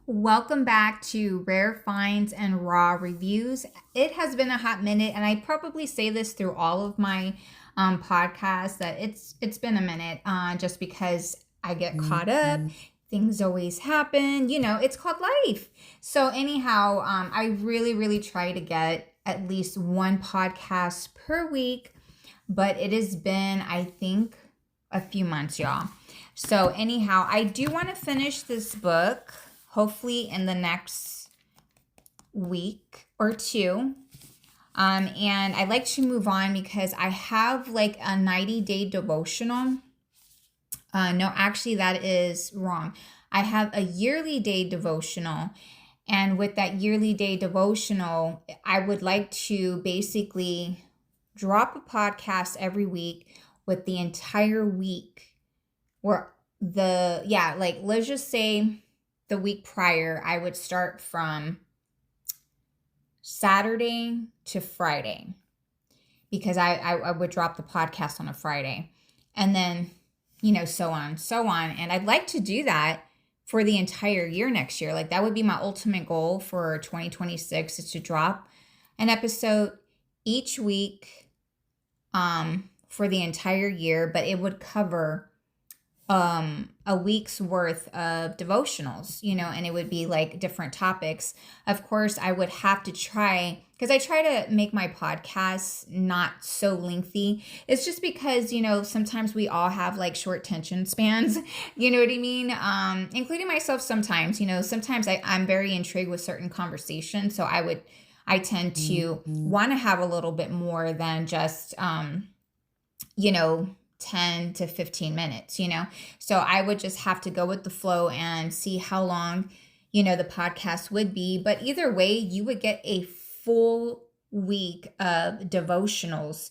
Welcome back to Rare Finds and Raw Reviews. It has been a hot minute, and I probably say this through all of my podcasts that it's been a minute, just because I get caught up. Things always happen. It's called life. So anyhow, I really try to get at least one podcast per week, but it has been, I think, a few months, y'all. So anyhow, I do want to finish this book, hopefully in the next week or two. And I'd like to move on because I have like a 90-day devotional. No, actually that is wrong. I have a yearly day devotional. And with that yearly day devotional, I would like to basically drop a podcast every week with the entire week, or let's just say the week prior, I would start from Saturday to Friday, because I would drop the podcast on a Friday, and then, so on, so on. And I'd like to do that for the entire year next year. Like, that would be my ultimate goal for 2026, is to drop an episode each week for the entire year, but it would cover a week's worth of devotionals, and it would be like different topics. Of course, I would have to try, because I try to make my podcasts not so lengthy. It's just because, sometimes we all have like short attention spans, you know what I mean? Including myself sometimes, sometimes I'm very intrigued with certain conversations. So I tend to want to have a little bit more than just, 10 to 15 minutes, So I would just have to go with the flow and see how long, the podcast would be. But either way, you would get a full week of devotionals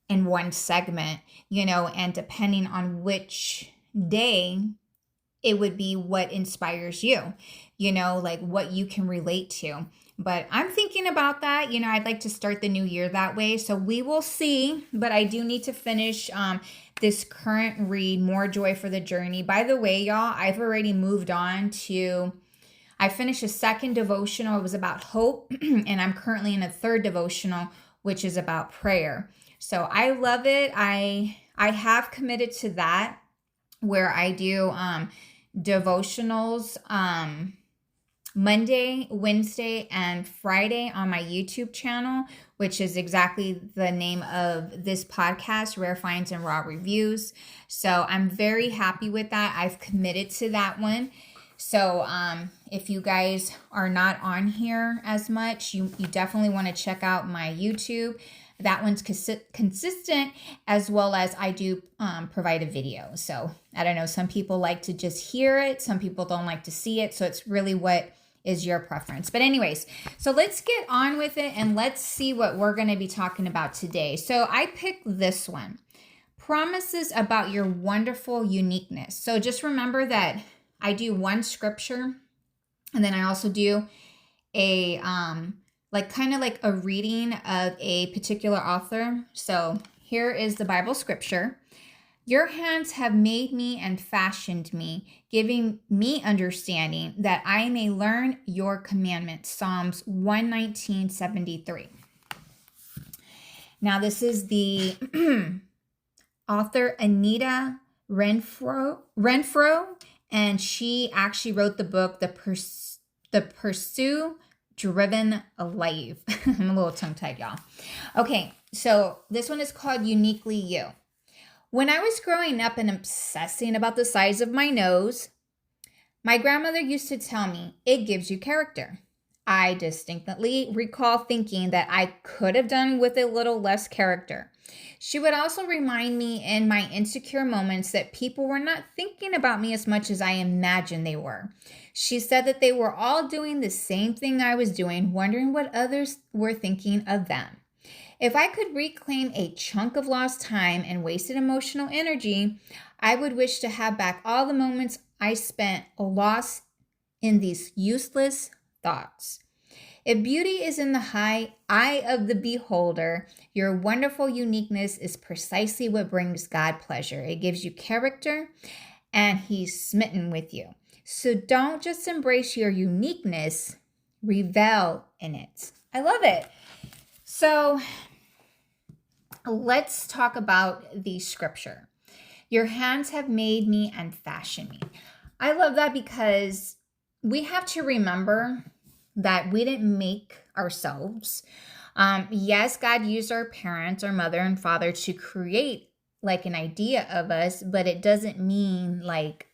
in one segment, and depending on which day, it would be what inspires you, like what you can relate to. But I'm thinking about that. I'd like to start the new year that way. So we will see. But I do need to finish this current read, More Joy for the Journey. By the way, y'all, I've already moved on to, I finished a second devotional. It was about hope. And I'm currently in a third devotional, which is about prayer. So I love it. I have committed to that, where I do devotionals Monday, Wednesday, and Friday on my YouTube channel, which is exactly the name of this podcast, Rare Finds and Raw Reviews. So I'm very happy with that. I've committed to that one. So if you guys are not on here as much, you definitely want to check out my YouTube. That one's consistent, as well as I do provide a video. So I don't know, some people like to just hear it. Some people don't like to see it. So it's really what is your preference. But anyways, so let's get on with it and let's see what we're going to be talking about today. So I picked this one, Promises About Your Wonderful Uniqueness. So just remember that I do one scripture, and then I also do a kind of like a reading of a particular author. So here is the Bible scripture. Your hands have made me and fashioned me, giving me understanding that I may learn your commandments. Psalms 119:73. Now this is the author Anita Renfro, and she actually wrote the book, The Pursue Driven Life. I'm a little tongue-tied, y'all. Okay, so this one is called Uniquely You. When I was growing up and obsessing about the size of my nose, my grandmother used to tell me, it gives you character. I distinctly recall thinking that I could have done with a little less character. She would also remind me in my insecure moments that people were not thinking about me as much as I imagined they were. She said that they were all doing the same thing I was doing, wondering what others were thinking of them. If I could reclaim a chunk of lost time and wasted emotional energy, I would wish to have back all the moments I spent lost in these useless thoughts. If beauty is in the eye of the beholder, your wonderful uniqueness is precisely what brings God pleasure. It gives you character, and He's smitten with you. So don't just embrace your uniqueness, revel in it. I love it. So let's talk about the scripture. Your hands have made me and fashioned me. I love that because we have to remember that we didn't make ourselves. Yes, God used our parents, our mother and father to create like an idea of us, but it doesn't mean like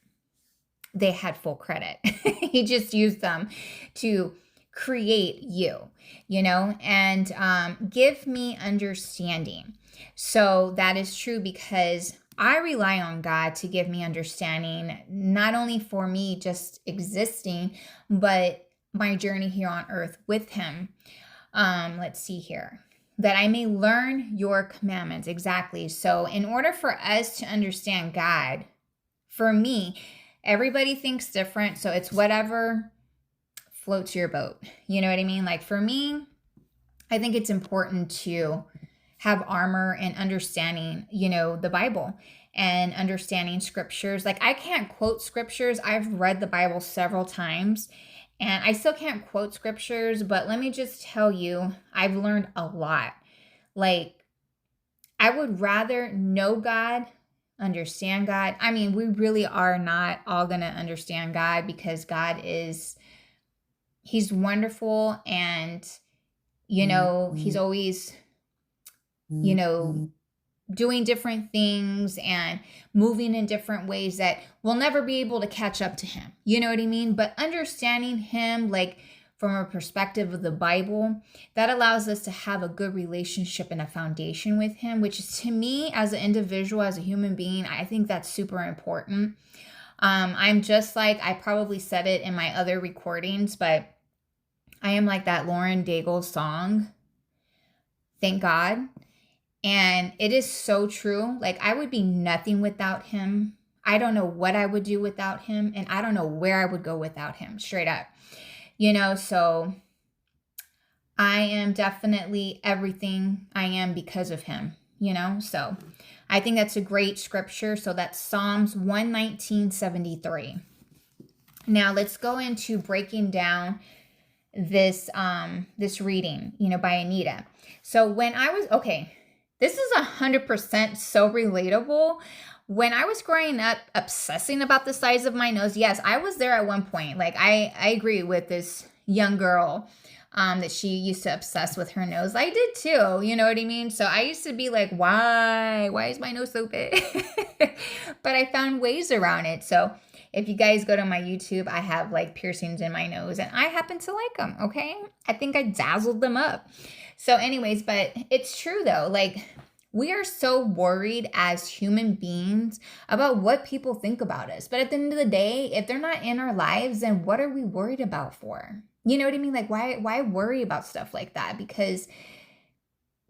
they had full credit. He just used them to create you, and give me understanding. So that is true because I rely on God to give me understanding, not only for me just existing, but my journey here on earth with Him. Let's see here. That I may learn your commandments. Exactly. So in order for us to understand God, for me, everybody thinks different. So it's whatever floats your boat. You know what I mean? Like for me, I think it's important to have armor and understanding, the Bible and understanding scriptures. Like I can't quote scriptures. I've read the Bible several times and I still can't quote scriptures, but let me just tell you, I've learned a lot. Like I would rather know God, understand God. I mean, we really are not all going to understand God because God He's wonderful and, He's always, doing different things and moving in different ways that we'll never be able to catch up to Him. You know what I mean? But understanding Him, like from a perspective of the Bible, that allows us to have a good relationship and a foundation with Him, which is, to me, as an individual, as a human being, I think that's super important. I'm just like, I probably said it in my other recordings, but I am like that Lauren Daigle song, Thank God. And it is so true. Like I would be nothing without Him. I don't know what I would do without Him. And I don't know where I would go without Him, straight up. So I am definitely everything I am because of Him, So I think that's a great scripture. So that's Psalms 119:73. Now let's go into breaking down this reading, by Anita. So when I was, this is 100% so relatable. When I was growing up, obsessing about the size of my nose, yes, I was there at one point. Like I agree with this young girl that she used to obsess with her nose. I did too, you know what I mean? So I used to be like, why is my nose so big? But I found ways around it. So if you guys go to my YouTube, I have like piercings in my nose and I happen to like them, okay? I think I dazzled them up. So anyways, but it's true though. Like we are so worried as human beings about what people think about us. But at the end of the day, if they're not in our lives, then what are we worried about for? You know what I mean? Like why worry about stuff like that? Because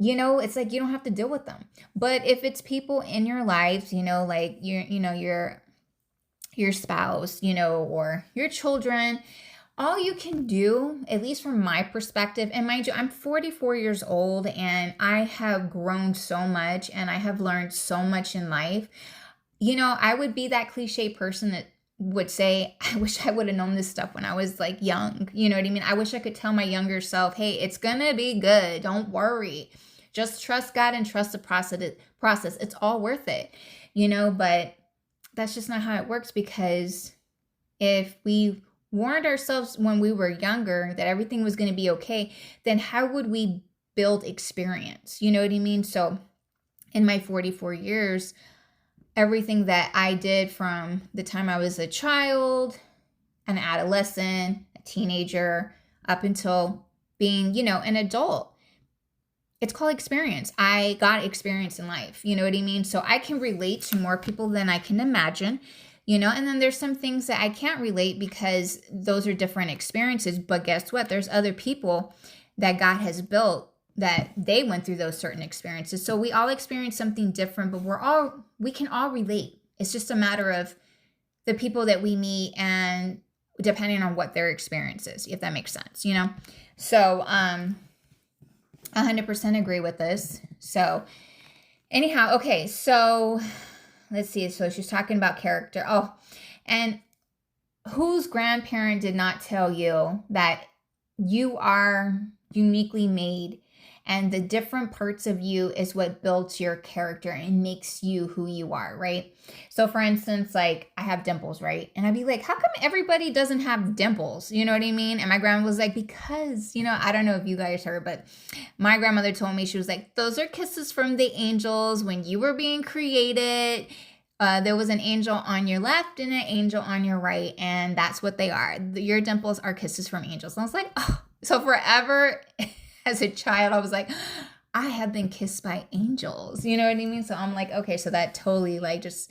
it's like you don't have to deal with them. But if it's people in your lives, like your spouse, or your children, all you can do, at least from my perspective, and mind you, I'm 44 years old and I have grown so much and I have learned so much in life. I would be that cliche person that would say, I wish I would have known this stuff when I was like young. You know what I mean? I wish I could tell my younger self, hey, it's going to be good. Don't worry. Just trust God and trust the process. It's all worth it, but that's just not how it works, because if we warned ourselves when we were younger that everything was going to be okay, then how would we build experience? You know what I mean? So in my 44 years, everything that I did from the time I was a child, an adolescent, a teenager, up until being, an adult, it's called experience. I got experience in life. You know what I mean? So I can relate to more people than I can imagine, and then there's some things that I can't relate because those are different experiences. But guess what? There's other people that God has built that they went through those certain experiences. So we all experience something different, but we can all relate. It's just a matter of the people that we meet and depending on what their experience is, if that makes sense, So, 100% agree with this. So anyhow, okay, so let's see. So she's talking about character. Oh, and whose grandparent did not tell you that you are uniquely made and the different parts of you is what builds your character and makes you who you are, right? So for instance, like I have dimples, right? And I'd be like, how come everybody doesn't have dimples? You know what I mean? And my grandma was like, because, I don't know if you guys heard, but my grandmother told me, she was like, those are kisses from the angels when you were being created. There was an angel on your left and an angel on your right, and that's what they are. Your dimples are kisses from angels. And I was like, oh. So forever as a child, I was like, I have been kissed by angels. You know what I mean? So I'm like, okay, so that totally like just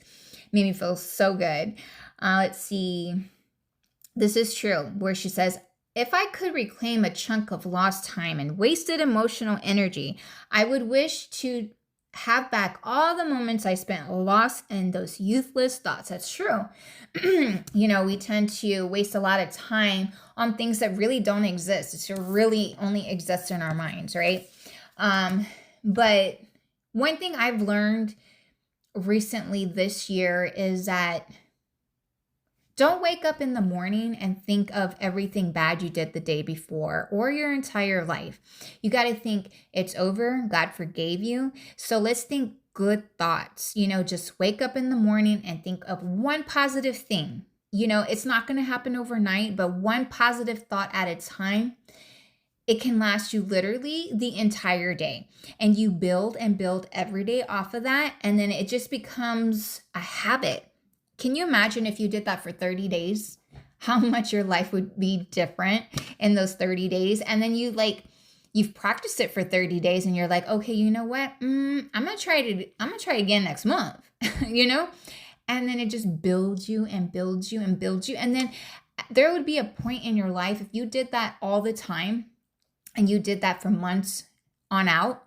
made me feel so good. Let's see. This is true, where she says, if I could reclaim a chunk of lost time and wasted emotional energy, I would wish to have back all the moments I spent lost in those youthless thoughts. That's true. We tend to waste a lot of time on things that really don't exist. It's really only exists in our minds, right? But one thing I've learned recently this year is that don't wake up in the morning and think of everything bad you did the day before or your entire life. You got to think it's over. God forgave you. So let's think good thoughts. Just wake up in the morning and think of one positive thing. It's not going to happen overnight, but one positive thought at a time. It can last you literally the entire day. And you build and build every day off of that. And then it just becomes a habit. Can you imagine if you did that for 30 days? How much your life would be different in those 30 days? And then you've practiced it for 30 days and you're like, okay, you know what? I'm gonna try again next month, And then it just builds you and builds you and builds you. And then there would be a point in your life, if you did that all the time and you did that for months on out,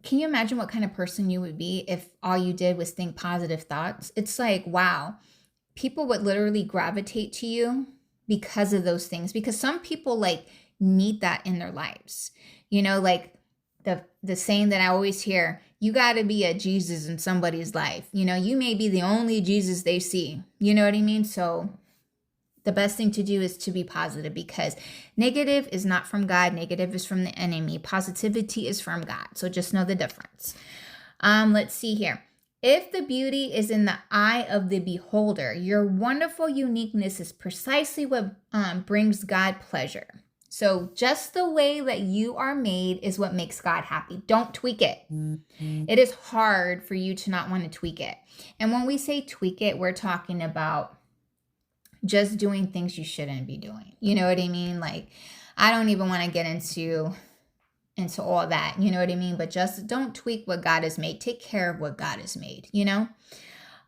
can you imagine what kind of person you would be if all you did was think positive thoughts? It's like, wow, people would literally gravitate to you because of those things. Because some people need that in their lives. Like the saying that I always hear, you got to be a Jesus in somebody's life. You may be the only Jesus they see. You know what I mean? So the best thing to do is to be positive, because negative is not from God. Negative is from the enemy. Positivity is from God. So just know the difference. Let's see here. If the beauty is in the eye of the beholder, your wonderful uniqueness is precisely what brings God pleasure. So just the way that you are made is what makes God happy. Don't tweak it. Mm-hmm. It is hard for you to not want to tweak it. And when we say tweak it, we're talking about just doing things you shouldn't be doing. You know what I mean? Like, I don't even want to get into all that. You know what I mean? But just don't tweak what God has made. Take care of what God has made,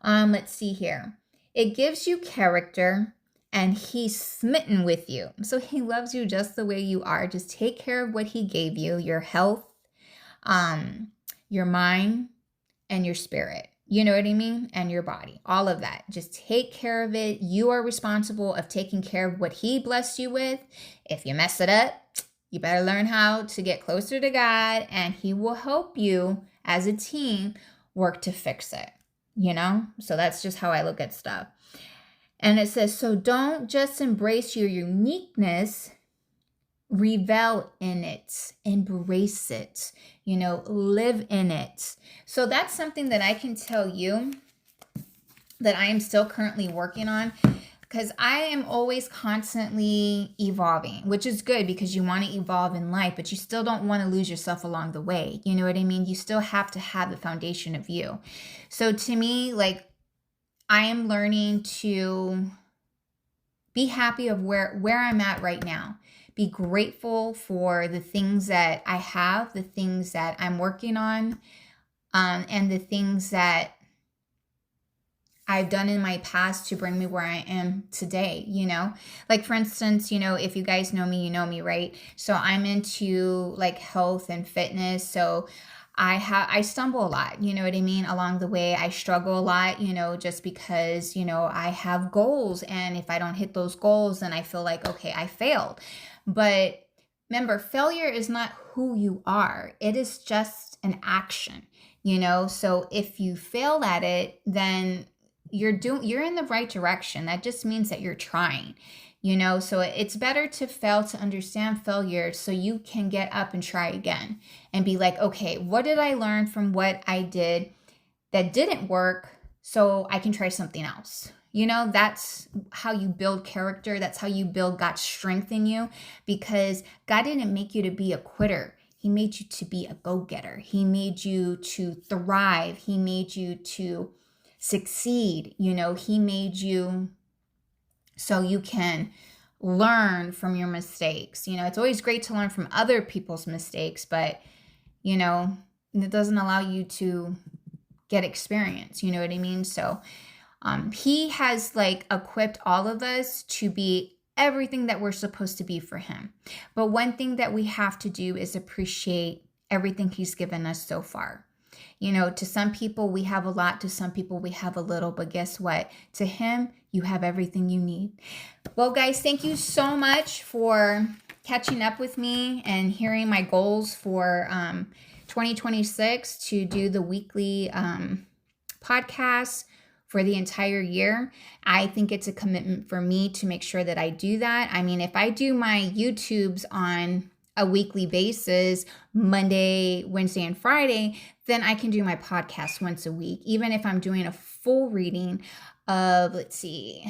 Let's see here. It gives you character, and he's smitten with you. So he loves you just the way you are. Just take care of what he gave you, your health, your mind, and your spirit. You know what I mean? And your body, all of that. Just take care of it. You are responsible of taking care of what he blessed you with. If you mess it up, you better learn how to get closer to God, and he will help you as a team work to fix it, So that's just how I look at stuff. And it says, so don't just embrace your uniqueness, revel in it, embrace it, live in it. So that's something that I can tell you that I am still currently working on, because I am always constantly evolving, which is good because you want to evolve in life, but you still don't want to lose yourself along the way. You know what I mean? You still have to have the foundation of you. So to me, I am learning to be happy of where I'm at right now. Be grateful for the things that I have, the things that I'm working on, and the things that I've done in my past to bring me where I am today, Like, for instance, if you guys know me, you know me, right? So I'm into health and fitness. So I stumble a lot, you know what I mean? Along the way, I struggle a lot, just because, I have goals. And if I don't hit those goals, then I feel like, okay, I failed. But remember, failure is not who you are. It is just an action, So if you fail at it, then, you're in the right direction. That just means that you're trying. So it's better to fail to understand failure so you can get up and try again and be like, okay, what did I learn from what I did that didn't work so I can try something else? That's how you build character. That's how you build God's strength in you, because God didn't make you to be a quitter. He made you to be a go-getter. He made you to thrive. He made you to succeed. He made you so you can learn from your mistakes. It's always great to learn from other people's mistakes, but, it doesn't allow you to get experience. You know what I mean? So he has equipped all of us to be everything that we're supposed to be for him. But one thing that we have to do is appreciate everything he's given us so far. To some people we have a lot, to some people we have a little, but guess what? To him, you have everything you need. Well, guys, thank you so much for catching up with me and hearing my goals for 2026 to do the weekly podcast for the entire year. I think it's a commitment for me to make sure that I do that. I mean, if I do my YouTubes on a weekly basis, Monday, Wednesday, and Friday, then I can do my podcast once a week, even if I'm doing a full reading of, let's see.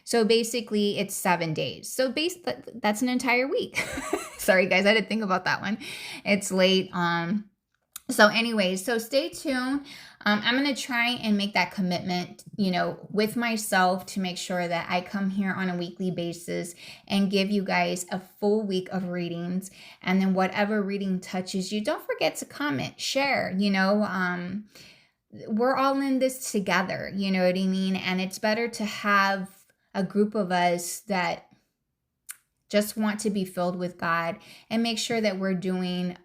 So basically it's 7 days. So that's an entire week. Sorry guys, I didn't think about that one. It's late. So anyways, so stay tuned. I'm going to try and make that commitment, with myself to make sure that I come here on a weekly basis and give you guys a full week of readings. And then whatever reading touches you, don't forget to comment, share, we're all in this together, you know what I mean? And it's better to have a group of us that just want to be filled with God and make sure that we're doing,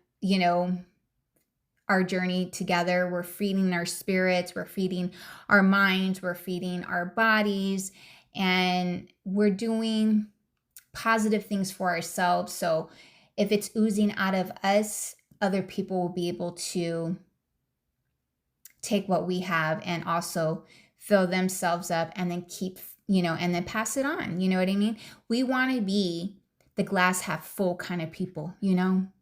our journey together. We're feeding our spirits, we're feeding our minds, we're feeding our bodies, and we're doing positive things for ourselves. So if it's oozing out of us, other people will be able to take what we have and also fill themselves up and then keep, and then pass it on. You know what I mean? We want to be the glass half full kind of people,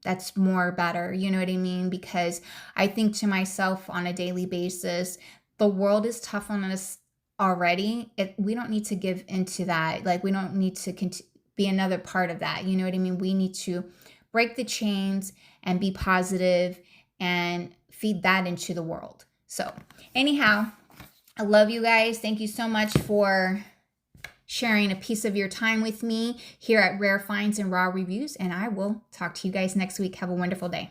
that's more better. You know what I mean? Because I think to myself on a daily basis, the world is tough on us already. We don't need to give into that. We don't need to be another part of that. You know what I mean? We need to break the chains and be positive and feed that into the world. So anyhow, I love you guys. Thank you so much for sharing a piece of your time with me here at Rare Finds and Raw Reviews. And I will talk to you guys next week. Have a wonderful day.